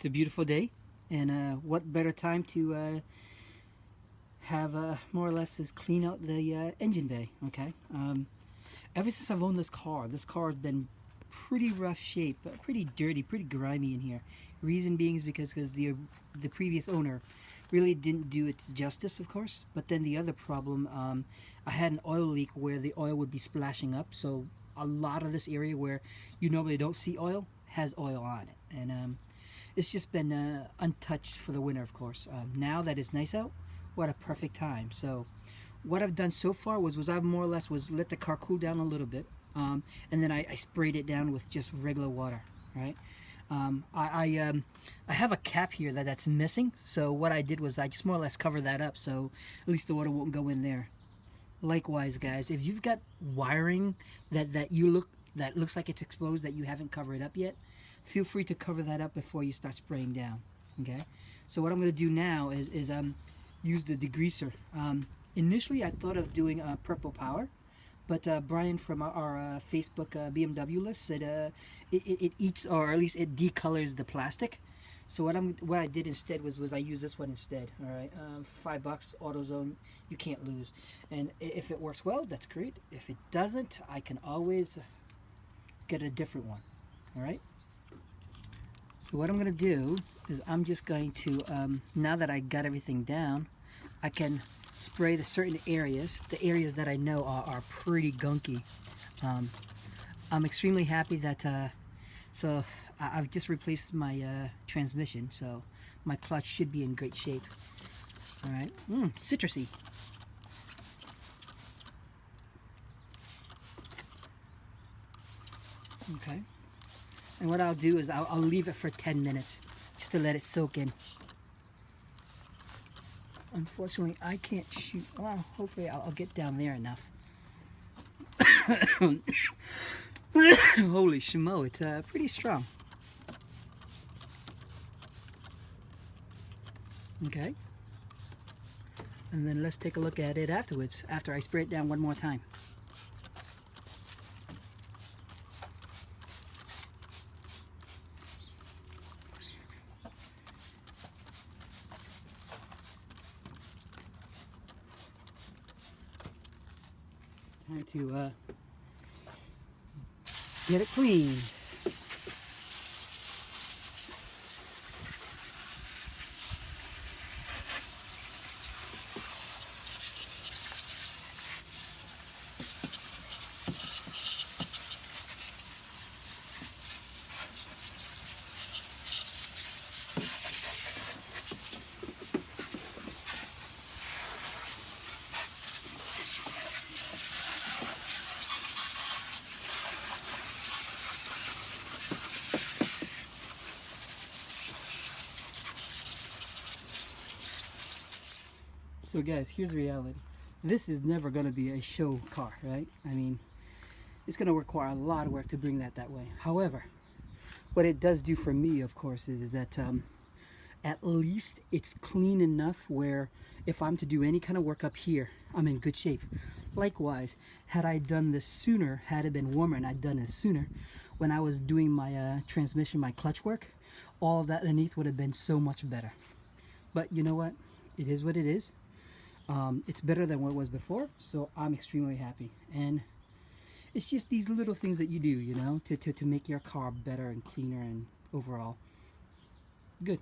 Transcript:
It's a beautiful day, and what better time to have more or less is clean out the engine bay. Okay. Ever since I've owned this car has been pretty rough shape, pretty dirty, pretty grimy in here. Reason being is because the previous owner really didn't do its justice, of course. But then the other problem, I had an oil leak where the oil would be splashing up. So a lot of this area where you normally don't see oil has oil on it, and it's just been untouched for the winter, of course. Now that it's nice out, what a perfect time. So what I've done so far was I've more or less was let the car cool down a little bit, and then I sprayed it down with just regular water, right? I have a cap here that's missing, so what I did was I just more or less covered that up, so at least the water won't go in there. Likewise, guys, if you've got wiring that looks like it's exposed that you haven't covered up yet, feel free to cover that up before you start spraying down. Okay, so what I'm going to do now is use the degreaser. Initially I thought of doing purple power, but Brian from our Facebook BMW list said it eats, or at least it decolors the plastic. So what I did instead was I used this one instead. All right, for $5, AutoZone, you can't lose. And if it works well, that's great. If it doesn't, I can always get a different one. All right. So what I'm going to do is I'm just going to, now that I got everything down, I can spray the certain areas, the areas that I know are pretty gunky. I'm extremely happy that, I've just replaced my transmission, so my clutch should be in great shape. All right, citrusy. Okay. And what I'll do is I'll leave it for 10 minutes just to let it soak in. Unfortunately, I can't shoot. Well, hopefully I'll get down there enough. Holy schmo, it's pretty strong. Okay. And then let's take a look at it afterwards, after I spray it down one more time. Time to get it clean. So guys, here's the reality. This is never going to be a show car, right? I mean, it's going to require a lot of work to bring that way. However, what it does do for me, of course, is that at least it's clean enough where if I'm to do any kind of work up here, I'm in good shape. Likewise, had I done this sooner, had it been warmer and I'd done this sooner, when I was doing my transmission, my clutch work, all of that underneath would have been so much better. But you know what? It is what it is. It's better than what it was before, so I'm extremely happy. And it's just these little things that you do, you know, to make your car better and cleaner and overall good.